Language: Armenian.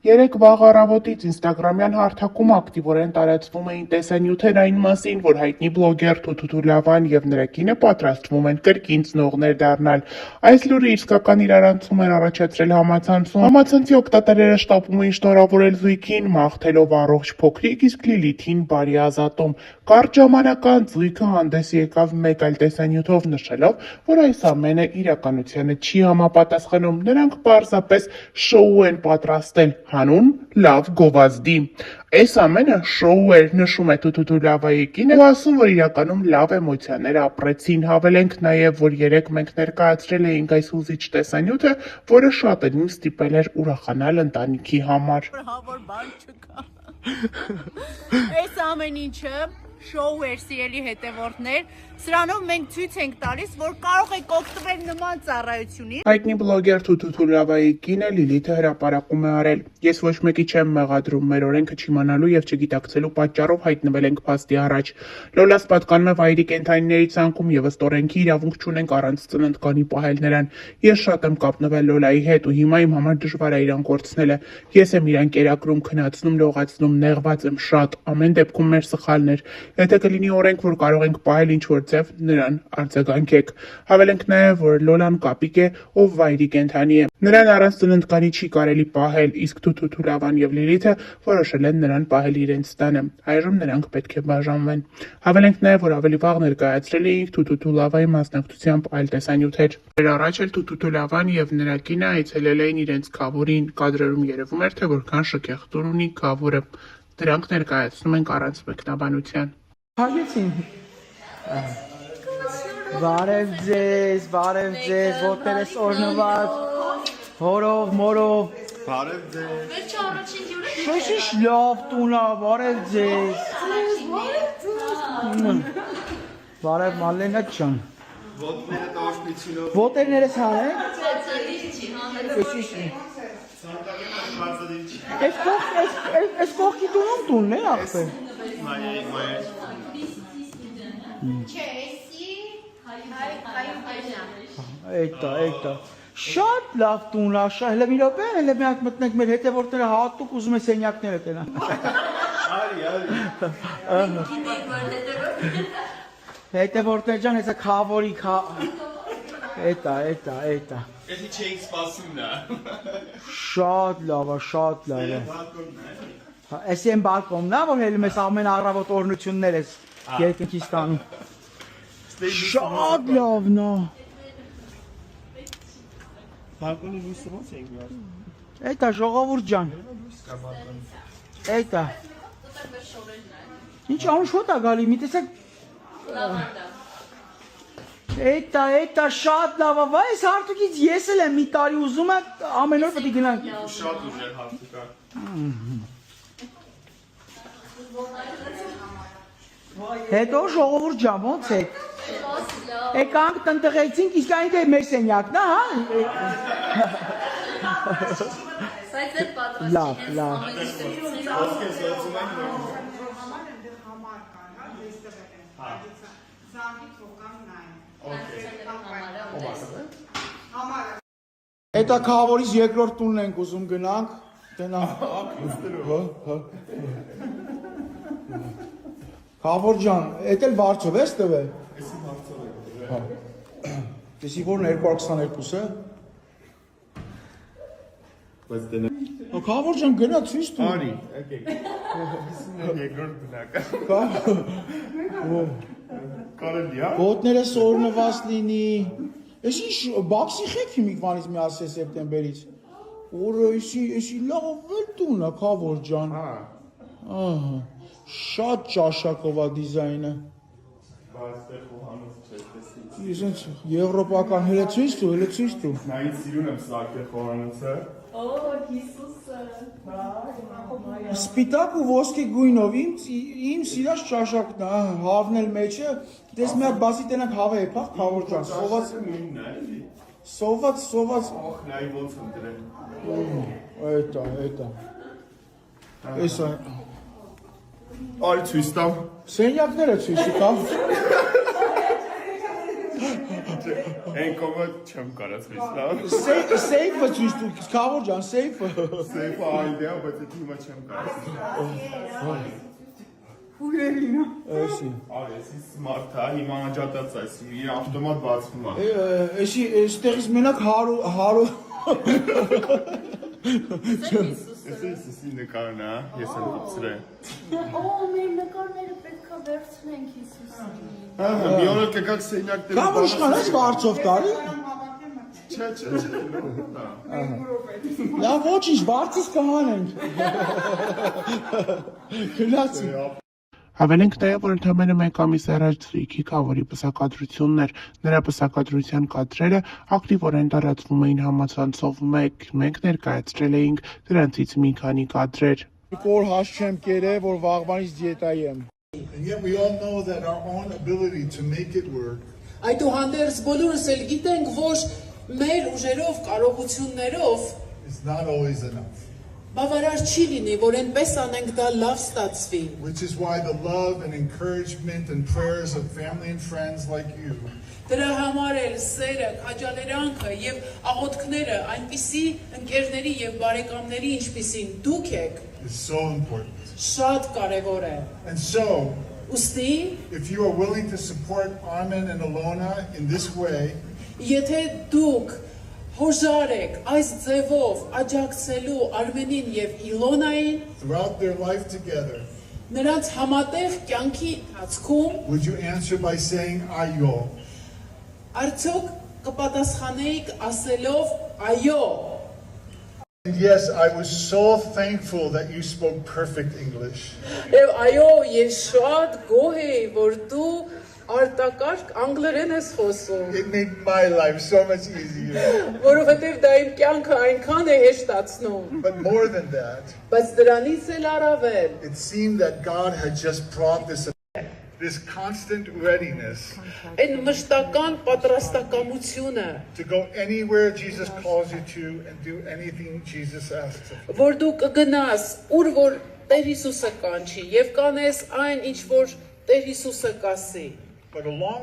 Երեկ վաղ առավոտից ինստագրամյան հարթակում ակտիվորեն տարածվում էին տեսանյութեր այն մասին, որ հայտնի բլոգեր Թութու Լավան եւ նրա կինը պատրաստվում են կրկին ծնողներ դառնալ։ Այս լուրը իսկական իրարանցում էր առաջացրել համացանցում։ Համացանցի օգտատերերը շտապում էին շնորհավորել զույգին, մաղթելով առողջ փոքրիկ, իսկ Լիլիթին բարի ազատում։ Կարճ ժամանակ անց զույգը հանդես եկավ մեկ այլ տեսանյութով նշելով, որ այս ամենը իրականությանը չի համապատասխանում։ Նրանք պարզապես շոու են պատրաստել, հանուն լավ գովազդի։ Այս ամենը շոու էր, նշում է Թութու Լավայի կինը, ու ասում, որ իրականում լավ էմոցիաներ ապրեցին։ Հավելենք նաև, որ երեկ մենք ներկայացրել էինք այս հուզիչ տեսանյութը, որը շատերին ստիպել էր ուրախանալ ընտանիքի համար։ Որ բան չկա։ Այս ամեն ինչը շոու էր, սիրելի հետևորդներ, սրանով մենք ցույց ենք տալիս, որ կարող եք օգտվել նման ծառայությունից։ Հայտնի բլոգեր Թութու Լավայի կինը Լիլիթը հրապարակում է արել. Ես ոչ մեկի չեմ մեղադրում, մեր օրենքը չիմանալու եւ չգիտակցելու պատճառով հայտնվել ենք փաստի առաջ։ Լոլաս պատկանում է վայրի կենդանիների ցանկում եւ ըստ օրենքի իրավունք չունենք առանց ծննդկանի պահել նրան։ Ես շատ եմ կապնվել Լոլայի հետ ու հիմա իմ համար դժվար է իրան կորցնելը։ Ես եմ իրան կերակրում, քնացնում, լողացնում, նեղված եմ շատ, ամեն դեպքում մեր սխալն էր։ Եթե կլինի օրենք, որ կարող ենք պահել ինչ-որ ձև, նրան արձագանքեք։ Հավելենք նաև, որ Լոլան կապիկ է, ով վայրի կենդանի է։ Նրան առանց ծննդկանի չի կարելի պահել, իսկ Թութու Լավան եւ Լիլիթը որոշել են նրան պահել իրենց տանը։ Այժմ նրանք պետք է բաժանվեն։ Հավելենք նաև, որ ավելի վաղ ներկայացրել էինք Թութու Լավայի մասնակցությամբ այլ տեսանյութեր։ Դեռ առաջ էլ Թութու Լավան եւ նրա կինը այցելել էին իրենց Գավուրին։ Կադրերում երևում էր, թե որքան շքեղ տուն ունի Գավուրը։ Դրանք ներկայացնում ենք առանց մեկնաբանության։ Հագեցին։ Բարև ձեզ, ոտերս օրնված, հորով, մորով։ Բարև ձեզ։ Վերջը առաջին հյուրը։ Շոշիշ լավ տունա, բարև ձեզ։ Բարև Մալենա ջան։ Ոտները տոշնիցինով։ Ոտերներս հանեք։ Այս կողքի տունում տունն է ախպեր։ Էտա։ Շատ լավ տուն է, հələ մի րոպե, հələ մի հատ մտնենք մեր հետևորդները հատուկ ուզում է սենյակները տենան։ Հետևորդներ ջան, հեսա Գավորի Էտա։ Էսի չէինք սպասում նա։ Շատ լավ է։ Էսի են բալկոնն է, որ հելում ես ամեն առավոտ օրնություններ ես երկնքից տանում։ Շատ լավն է։ Բալկոնի լույսը ո՞նց ենք գալ։ Էտա ժողովուրդ ջան։ Էտա։ Ինչ անշոտ է գալի, մի տեսեք։ Էտա շատ լավ է, վայ, այս հարթուկից ես էլ եմ մի տարի ուզում եմ ամեն օր պետք է գնանք։ Շատ ուժեղ հարթուկ է։ Հետո ժողովուրդ ջան, ո՞նց է։ Եկանք տնտղեցինք, իսկ այնտեղ մեր սենյակն է, հա։ Բայց այդ պատրաստ Լավ։ Էտա Գավորից երկրորդ տունն ենք ուզում գնանք, Գավոր ջան, էդ էլ բարձով ես տվել։ Էսի բարձր է։ Տեսի որն 222 է։ Բայց դենա։ Գավոր ջան գնա ցույց տու։ Արի, եկեք։ Երկրորդ բնակը։ Կարելի է։ Ոտներս օրնված լինի։ Էս ինչ բաքսի խեքի մի քանից մի ասե սեպտեմբերից։ Օրը էսի լավ էլ տուն է Գավոր ջան։ Ահա։ Շատ ճաշակով է դիզայնը։ Բայց խոհանոց չէ, տեսի։ Ես ինձ եվրոպական հելը ցույց տու։ Նայից սիրուն եմ սարքել խոհանոցը։ Օ, Հիսուսը։ Սպիտակ ու ոսկե գույնով իմ սիրած ճաշակն է, հավն էլ մեջը, դες մի հատ բասի տենանք հավե է փախ Գավոր ջան, սոված։ Օխ, նայ ոնց եմ դրել։ Էտա։ Էսա։ Արի ցույց տամ։ Սենյակները ցույց տամ։ Այն կոմը չեմ կարած վիստավ։ Safe-ը ցույց տուր, Քավոր ջան, safe-ը։ Սեյֆը այդիա, բայց դա հիմա չեմ կարած։ Էսի։ Արեսի սմարթ է, հիմա անջատած է, իր ավտոմատ բացվում է։ Էսի այստեղից մենակ 100 Էսի նկարն է, ես եմ կպցրել։ Օ, մեր նկարները պետք է վերցնենք Հիսուսին։ Ահա, մի օր կգաք սենյակները։ Քավոր իշխան ես վարձով տարի։ Չէ։ Լավ ոչինչ, վարձից կհանենք։ Գնացի։ Հավելենք նաև, որ ընդամենը մեկ ամիս առաջ Զրույքի Քավորի պսակադրությունն էր, նրա պսակադրության կադրերը ակտիվորեն տարածվում էին համացանցով մենք ներկայացրել էինք դրանցից մի քանի կադրեր։ Որ հաս չեմ կերել, որ վաղվանից դիետայի եմ։ And yet we all know that our own ability to make it work Այդուհանդերձ բոլորս էլ գիտենք, որ մեր ուժերով, կարողություններով is not always enough. բավարար չի լինի, որ այնպես անենք դա լավ ստացվի։ Which is why the love and encouragement and prayers of family and friends like you Դրա համար էլ սերը, քաջալերանքը եւ աղոթքները այնպիսի ընկերների եւ բարեկամների ինչպիսին դուք եք, is so important. շատ կարեւոր է։ And so, Ուստի, if you are willing to support Armin and Alona in this way, եթե դուք հոժար եք այս ձևով աջակցելու Արմենին եւ Իլոնային throughout their life together, նրանց համատեղ կյանքի ընթացքում would you answer by saying ayo? արդյոք կպատասխանեիք ասելով այո։ And yes, I was so thankful that you spoke perfect English. Եվ այո, ես շատ գոհ եի, որ դու արտակարգ անգլերեն ես խոսում, It made my life so much easier. որովհետև դա իմ կյանքը այնքան է հեշտացնում, But more than that, բայց դրանից էլ առավել it seemed that God had just brought this constant readiness այն մշտական պատրաստակամությունը, to go anywhere Jesus calls you to and do anything Jesus asks of you. որ դու կգնաս ուր որ Տեր Հիսուսը կանչի եւ կանես այն ինչ որ Տեր Հիսուսը կասի։ But along